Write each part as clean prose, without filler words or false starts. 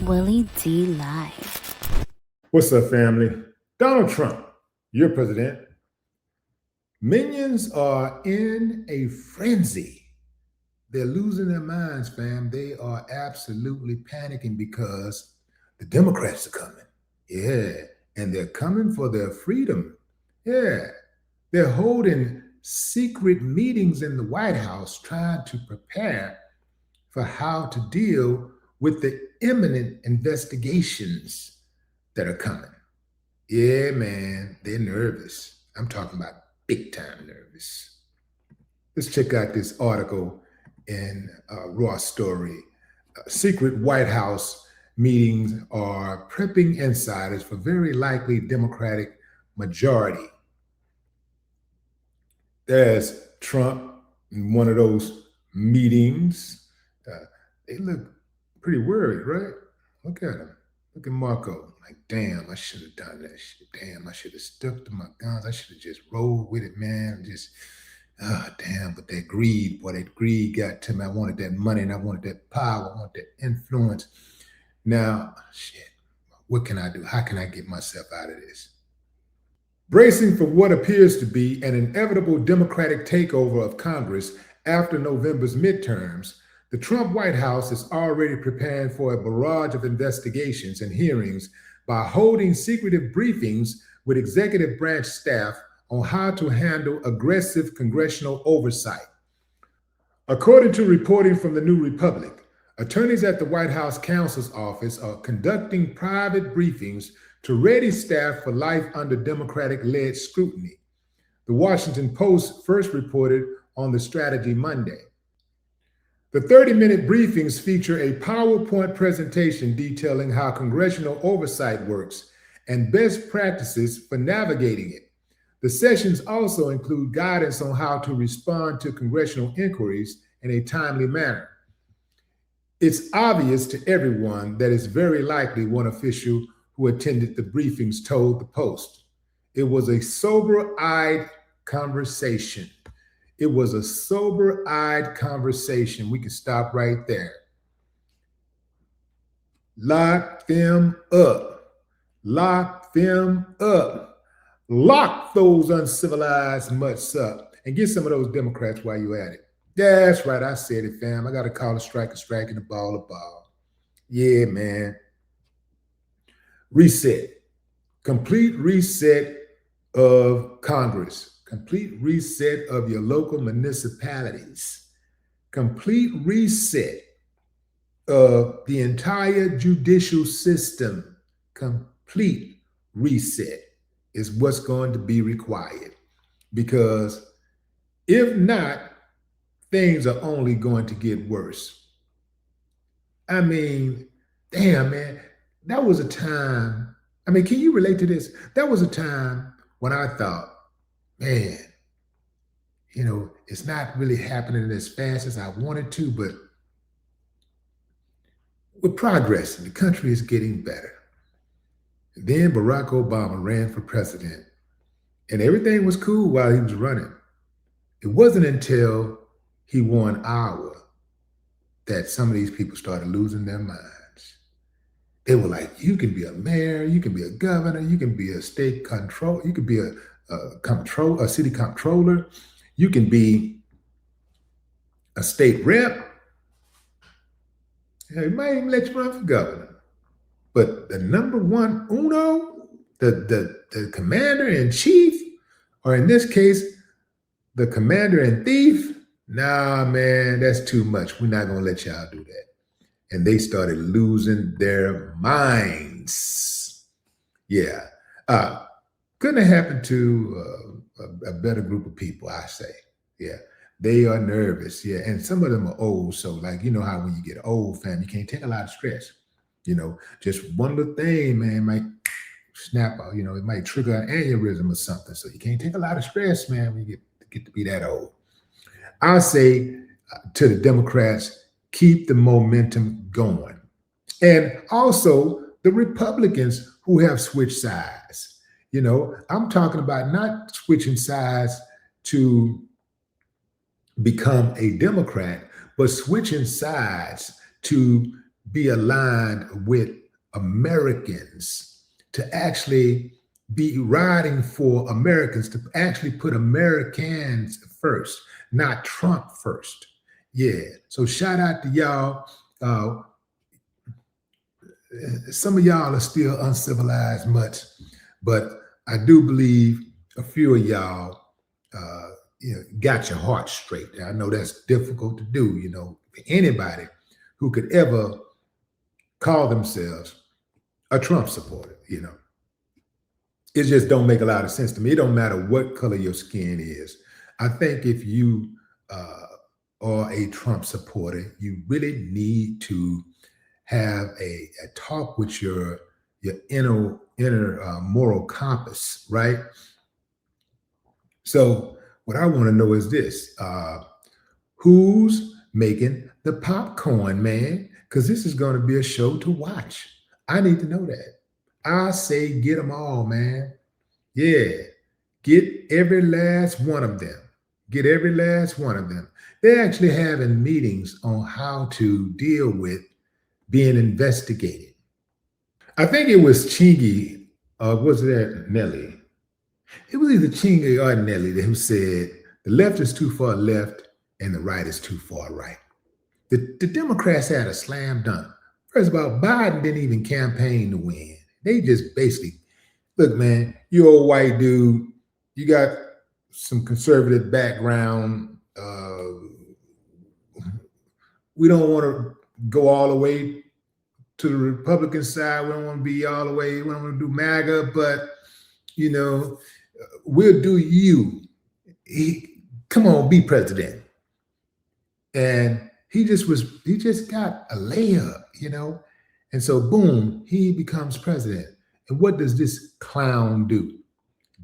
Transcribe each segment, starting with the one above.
Willie D Live. What's up, family? Donald Trump, your president. Minions are in a frenzy. They're losing their minds, fam. They are absolutely panicking because the Democrats are coming. Yeah. And they're coming for their freedom. Yeah. They're holding secret meetings in the White House trying to prepare for how to deal with the imminent investigations that are coming. Yeah, man, they're nervous. I'm talking about big time nervous. Let's check out this article in Raw Story. Secret White House meetings are prepping insiders for very likely Democratic majority. There's Trump in one of those meetings. They look pretty worried, right? Look at him. Look at Marco. Like, damn, I should have done that shit. Damn, I should have stuck to my guns. I should have just rolled with it, man. Just, damn, but that greed, boy, that greed got to me. I wanted that money and I wanted that power. I wanted that influence. Now, shit, what can I do? How can I get myself out of this? Bracing for what appears to be an inevitable Democratic takeover of Congress after November's midterms, the Trump White House is already preparing for a barrage of investigations and hearings by holding secretive briefings with executive branch staff on how to handle aggressive congressional oversight. According to reporting from the New Republic, attorneys at the White House counsel's office are conducting private briefings to ready staff for life under Democratic-led scrutiny. The Washington Post first reported on the strategy Monday. The 30-minute briefings feature a PowerPoint presentation detailing how congressional oversight works and best practices for navigating it. The sessions also include guidance on how to respond to congressional inquiries in a timely manner. It's obvious to everyone that it's very likely one official who attended the briefings told the Post. It was a sober-eyed conversation. It was a sober-eyed conversation. We can stop right there. Lock them up. Lock them up. Lock those uncivilized mutts up and get some of those Democrats while you're at it. That's right. I said it, fam. I got to call a strike and a ball a ball. Yeah, man. Reset. Complete reset of Congress. Complete reset of your local municipalities. Complete reset of the entire judicial system. Complete reset is what's going to be required. Because if not, things are only going to get worse. I mean, damn, man, that was a time. I mean, can you relate to this? That was a time when I thought, man, you know, it's not really happening as fast as I wanted to, but we're progressing. The country is getting better. And then Barack Obama ran for president, and everything was cool while he was running. It wasn't until he won Iowa that some of these people started losing their minds. They were like, you can be a mayor, you can be a governor, you can be a state control, you can be a city comptroller, you can be a state rep. They might even let you run for governor. But the number one uno, the commander in chief, or in this case, the commander in thief, nah, man, that's too much. We're not going to let y'all do that. And they started losing their minds. Yeah. Couldn't have happened to a better group of people, I say. Yeah. They are nervous. Yeah. And some of them are old. So, like, you know how when you get old, fam, you can't take a lot of stress. You know, just one little thing, man, might snap out. You know, it might trigger an aneurysm or something. So you can't take a lot of stress, man, when you get to be that old. I say to the Democrats, keep the momentum going. And also the Republicans who have switched sides. You know, I'm talking about not switching sides to become a Democrat, but switching sides to be aligned with Americans, to actually be riding for Americans, to actually put Americans first, not Trump first. Yeah. So shout out to y'all. Some of y'all are still uncivilized much, but I do believe a few of y'all got your heart straight. I know that's difficult to do, anybody who could ever call themselves a Trump supporter, It just don't make a lot of sense to me. It don't matter what color your skin is. I think if you are a Trump supporter, you really need to have a talk with your inner moral compass, right? So what I want to know is this: who's making the popcorn, man? Because this is going to be a show to watch. I need to know that. I say get them all, man. Yeah, get every last one of them. Get every last one of them. They're actually having meetings on how to deal with being investigated. I think it was Chingy, was that Nelly? It was either Chingy or Nelly who said the left is too far left and the right is too far right. The Democrats had a slam dunk. First of all, Biden didn't even campaign to win. They just basically, look, man, you're a white dude. You got some conservative background. We don't want to go all the way to the Republican side. We don't want to be all the way. We don't want to do MAGA, but we'll do you. Come on, be president. And he just got a layup, And so boom, he becomes president. And what does this clown do?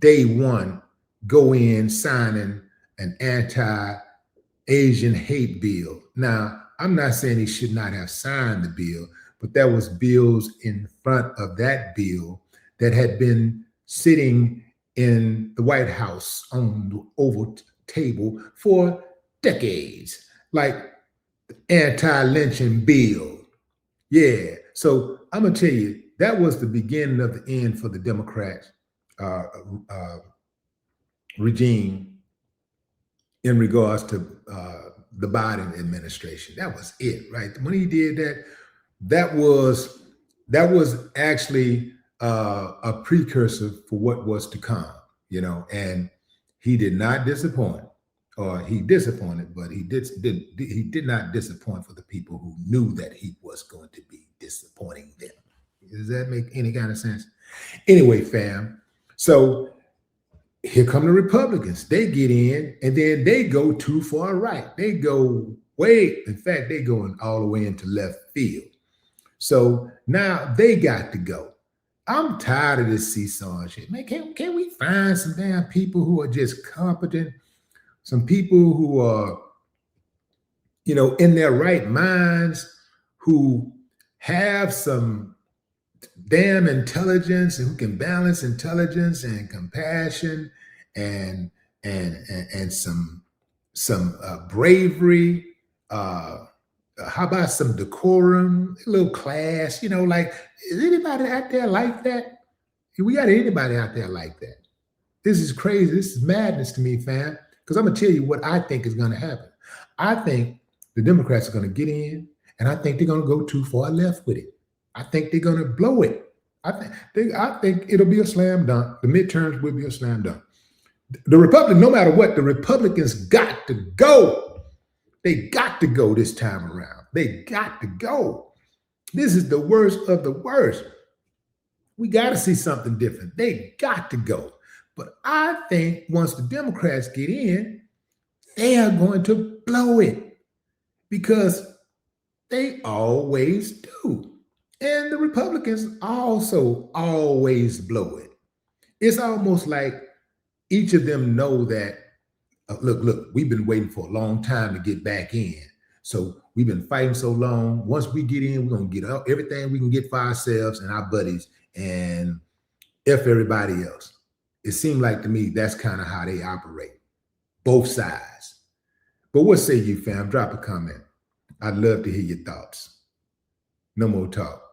Day one, go in signing an anti-Asian hate bill. Now, I'm not saying he should not have signed the bill, but there was bills in front of that bill that had been sitting in the White House on the Oval table for decades, like the anti-lynching bill. Yeah. So I'm going to tell you, that was the beginning of the end for the Democrat regime in regards to the Biden administration. That was it, right? When he did that, that was actually a precursor for what was to come, and he did not disappoint, or he disappointed, but he did not disappoint for the people who knew that he was going to be disappointing them. Does that make any kind of sense? Anyway, fam, so here come the Republicans. They get in, and then they go too far right. They go in fact, they go all the way into left field. So now they got to go. I'm tired of this seesaw shit. Man, can we find some damn people who are just competent, some people who are, in their right minds, who have some damn intelligence and who can balance intelligence and compassion and some bravery. How about some decorum, a little class? Like, is anybody out there like that? We got anybody out there like that? This is crazy. This is madness to me, fam. Because I'm gonna tell you what I think is gonna happen. I think the Democrats are gonna get in, and I think they're gonna go too far left with it. I think they're gonna blow it. I think it'll be a slam dunk. The midterms will be a slam dunk. The Republicans, no matter what, the Republicans got to go. They got to go this time around. They got to go. This is the worst of the worst. We got to see something different. They got to go. But I think once the Democrats get in, they are going to blow it, because they always do. And the Republicans also always blow it. It's almost like each of them know that, look, we've been waiting for a long time to get back in. So we've been fighting so long. Once we get in, we're going to get everything we can get for ourselves and our buddies and F everybody else. It seemed like to me that's kind of how they operate, both sides. But what say you, fam? Drop a comment. I'd love to hear your thoughts. No more talk.